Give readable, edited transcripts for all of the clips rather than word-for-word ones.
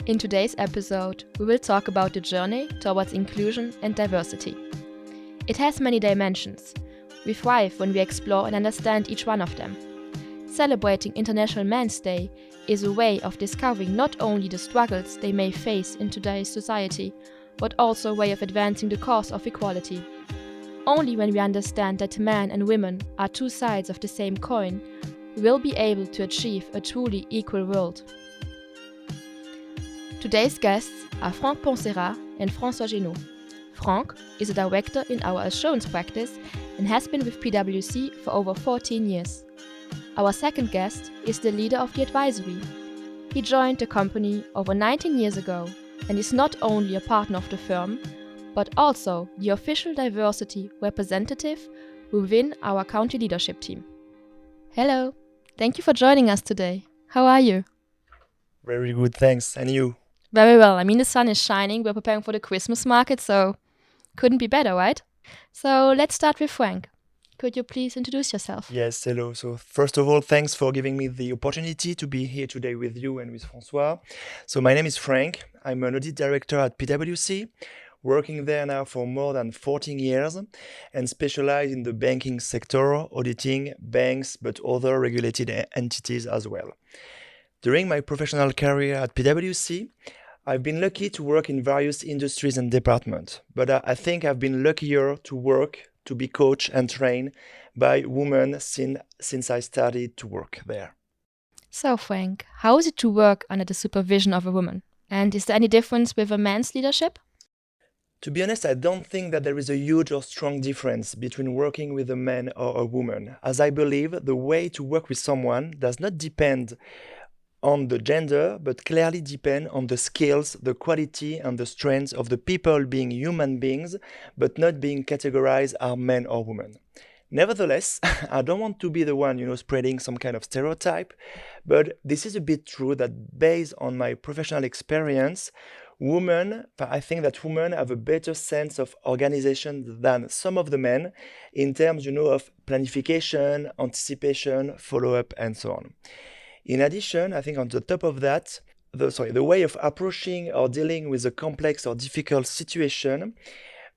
In today's episode, we will talk about the journey towards inclusion and diversity. It has many dimensions. We thrive when we explore and understand each one of them. Celebrating International Men's Day is a way of discovering not only the struggles they may face in today's society, but also a way of advancing the cause of equality. Only when we understand that men and women are two sides of the same coin, we will be able to achieve a truly equal world. Today's guests are Pansera and François Génaux. Franck is a director in our assurance practice and has been with PwC for over 14 years. Our second guest is the leader of the advisory. He joined the company over 19 years ago and is not only a partner of the firm, but also the official diversity representative within our county leadership team. Hello, thank you for joining us today. How are you? Very good, thanks. And you? Very well. I mean, the sun is shining. We're preparing for the Christmas market, so couldn't be better, right? So let's start with Frank. Could you please introduce yourself? Yes, hello. So first of all, thanks for giving me the opportunity to be here today with you and with François. So my name is Frank. I'm an audit director at PwC, working there now for more than 14 years and specialized in the banking sector, auditing banks, but other regulated entities as well. During my professional career at PwC, I've been lucky to work in various industries and departments, but I think I've been luckier to be coached and trained by women since I started to work there. So, Frank, how is it to work under the supervision of a woman? And is there any difference with a man's leadership? To be honest, I don't think that there is a huge or strong difference between working with a man or a woman, as I believe the way to work with someone does not depend on the gender, but clearly depend on the skills, the quality, and the strengths of the people being human beings, but not being categorized as men or women. Nevertheless, I don't want to be the one, spreading some kind of stereotype, but this is a bit true that based on my professional experience, I think that women have a better sense of organization than some of the men in terms, of planification, anticipation, follow-up, and so on. In addition, I think on the top of that, the way of approaching or dealing with a complex or difficult situation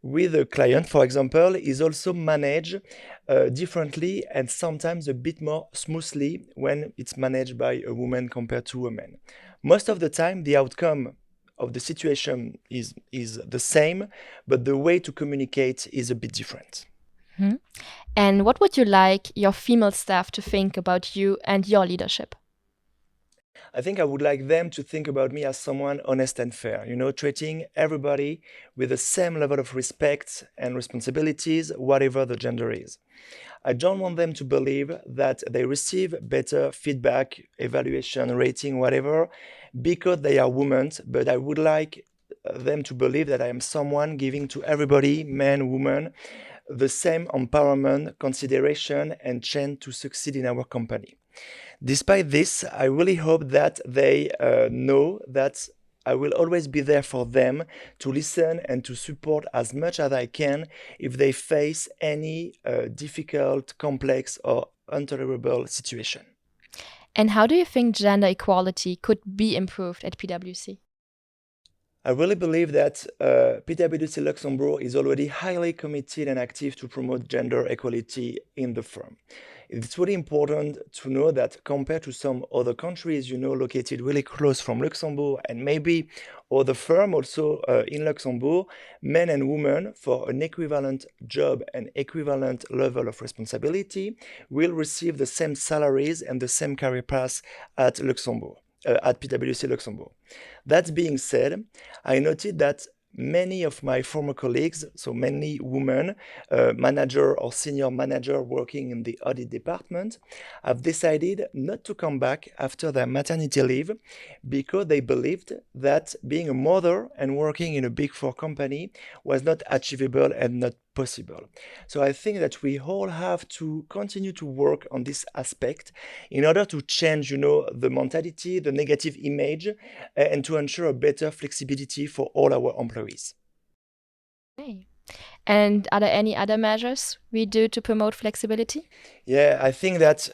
with a client, for example, is also managed differently and sometimes a bit more smoothly when it's managed by a woman compared to a man. Most of the time, the outcome of the situation is the same, but the way to communicate is a bit different. Mm-hmm. And what would you like your female staff to think about you and your leadership? I think I would like them to think about me as someone honest and fair, treating everybody with the same level of respect and responsibilities, whatever the gender is. I don't want them to believe that they receive better feedback, evaluation, rating, whatever, because they are women, but I would like them to believe that I am someone giving to everybody, man, woman, the same empowerment, consideration, and chance to succeed in our company. Despite this, I really hope that they know that I will always be there for them to listen and to support as much as I can if they face any difficult, complex, or intolerable situation. And how do you think gender equality could be improved at PwC? I really believe that PwC Luxembourg is already highly committed and active to promote gender equality in the firm. It's really important to know that compared to some other countries, located really close from Luxembourg and maybe other firm also in Luxembourg, men and women for an equivalent job and equivalent level of responsibility will receive the same salaries and the same career paths at Luxembourg. At PwC Luxembourg. That being said, I noted that many of my former colleagues, so many women, manager or senior manager working in the audit department, have decided not to come back after their maternity leave because they believed that being a mother and working in a Big Four company was not achievable and not possible. So I think that we all have to continue to work on this aspect in order to change, the mentality, the negative image, and to ensure a better flexibility for all our employees. Okay. And are there any other measures we do to promote flexibility? Yeah, I think that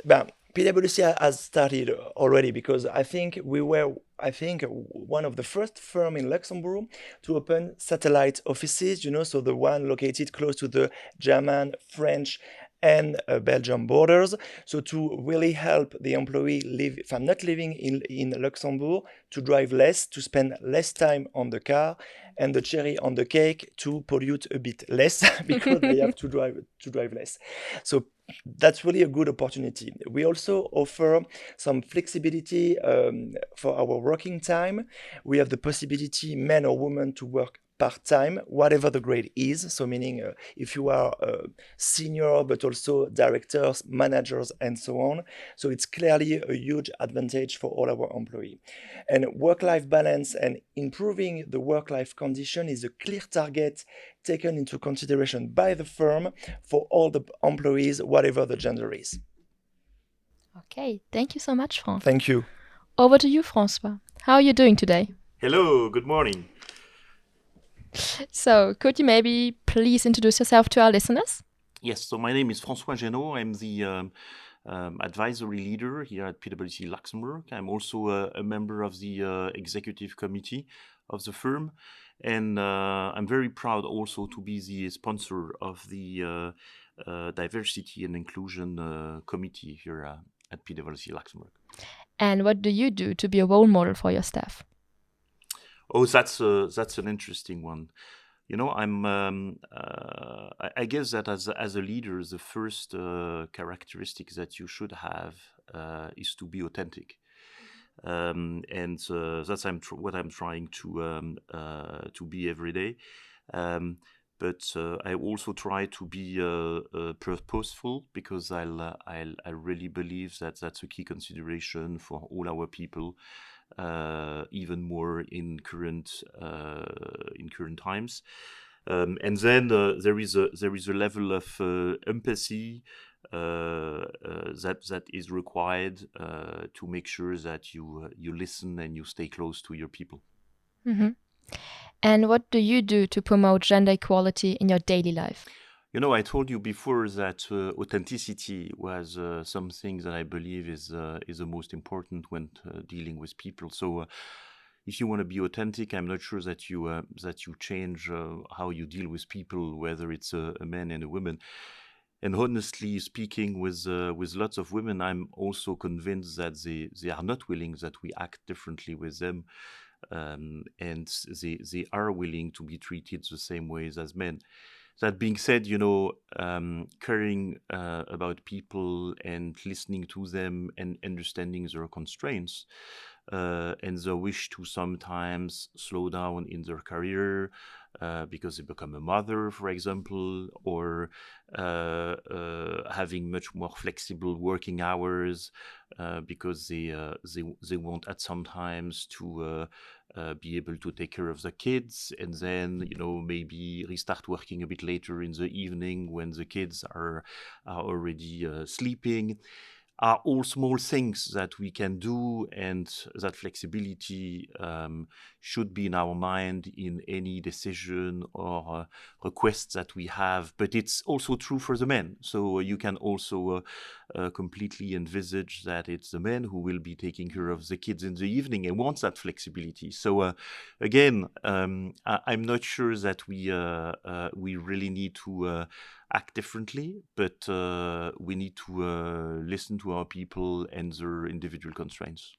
PwC has started already because I think we were, one of the first firm in Luxembourg to open satellite offices, so the one located close to the German, French, and Belgium borders. So to really help the employee live, if I'm not living in Luxembourg, to drive less, to spend less time on the car, and the cherry on the cake, to pollute a bit less because they have to drive less. So that's really a good opportunity. We also offer some flexibility for our working time. We have the possibility, men or women, to work part-time, whatever the grade is. So meaning if you are senior, but also directors, managers, and so on. So it's clearly a huge advantage for all our employees. And work-life balance and improving the work-life condition is a clear target taken into consideration by the firm for all the employees, whatever the gender is. Okay, thank you so much, Franck. Thank you. Over to you, François. How are you doing today? Hello, good morning. So, could you maybe please introduce yourself to our listeners? Yes, so my name is François Génaux. I'm the advisory leader here at PwC Luxembourg. I'm also a member of the executive committee of the firm. And I'm very proud also to be the sponsor of the diversity and inclusion committee here at PwC Luxembourg. And what do you do to be a role model for your staff? Oh, that's an interesting one. I guess that as a leader, the first characteristic that you should have is to be authentic, and that's what I'm trying to be every day. But I also try to be purposeful because I really believe that that's a key consideration for all our people. Even more in current times, and then there is a level of empathy that is required to make sure that you listen and you stay close to your people. Mm-hmm. And what do you do to promote gender equality in your daily life? I told you before that authenticity was something that I believe is the most important when dealing with people. So if you want to be authentic, I'm not sure that you change how you deal with people, whether it's a man and a woman. And honestly speaking, with lots of women, I'm also convinced that they are not willing that we act differently with them, and they are willing to be treated the same ways as men. That being said, caring about people and listening to them and understanding their constraints and their wish to sometimes slow down in their career because they become a mother, for example, or having much more flexible working hours because they want at some times to be able to take care of the kids and then maybe restart working a bit later in the evening when the kids are already sleeping, are all small things that we can do, and that flexibility should be in our mind in any decision or request that we have. But it's also true for the men. So you can also completely envisage that it's the men who will be taking care of the kids in the evening and wants that flexibility. So again, I'm not sure that we really need to act differently, but we need to listen to our people and their individual constraints.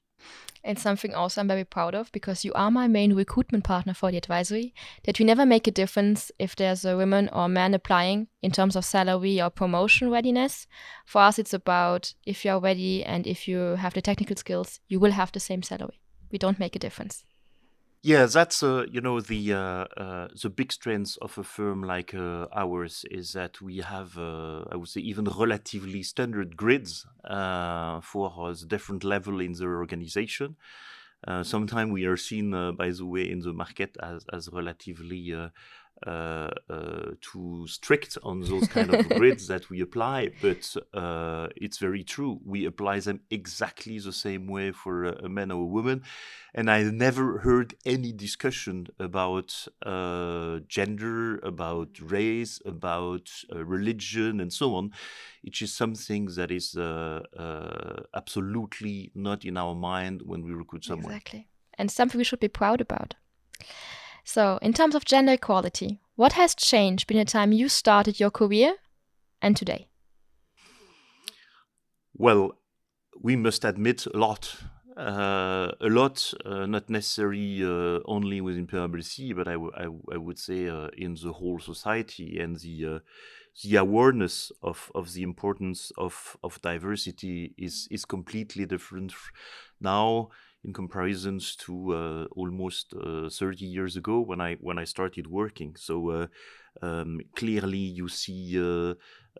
It's something also I'm very proud of, because you are my main recruitment partner for the advisory, that we never make a difference if there's a woman or man applying in terms of salary or promotion readiness. For us, it's about if you're ready and if you have the technical skills, you will have the same salary. We don't make a difference. Yeah, that's the big strength of a firm like ours is that we have, I would say, even relatively standard grids for the different level in the organization. Sometimes we are seen, by the way, in the market as relatively too strict on those kind of grids that we apply, but it's very true. We apply them exactly the same way for a man or a woman, and I never heard any discussion about gender, about race, about religion, and so on. It is something that is absolutely not in our mind when we recruit someone. Exactly. And something we should be proud about. So, in terms of gender equality, what has changed between the time you started your career and today? Well, we must admit a lot. Not necessarily only within PwC, but I would say in the whole society, and the awareness of the importance of diversity is completely different now in comparisons to almost 30 years ago when I started working. So clearly you see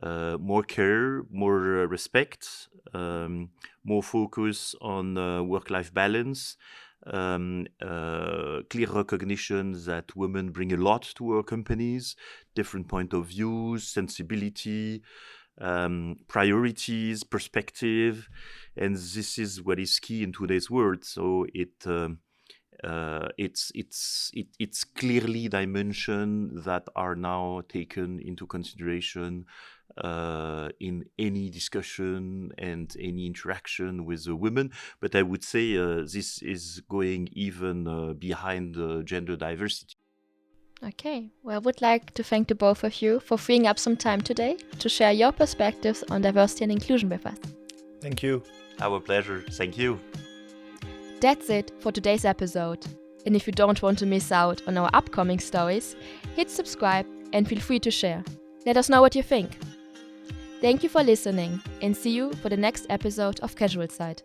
more care, more respect, more focus on work-life balance, clear recognition that women bring a lot to our companies, different point of views, sensibility, priorities, perspective, and this is what is key in today's world. So it's clearly dimensions that are now taken into consideration in any discussion and any interaction with the women. But I would say this is going even behind gender diversity. Okay, well, I would like to thank the both of you for freeing up some time today to share your perspectives on diversity and inclusion with us. Thank you. Our pleasure. Thank you. That's it for today's episode. And if you don't want to miss out on our upcoming stories, hit subscribe and feel free to share. Let us know what you think. Thank you for listening, and see you for the next episode of Casual Side.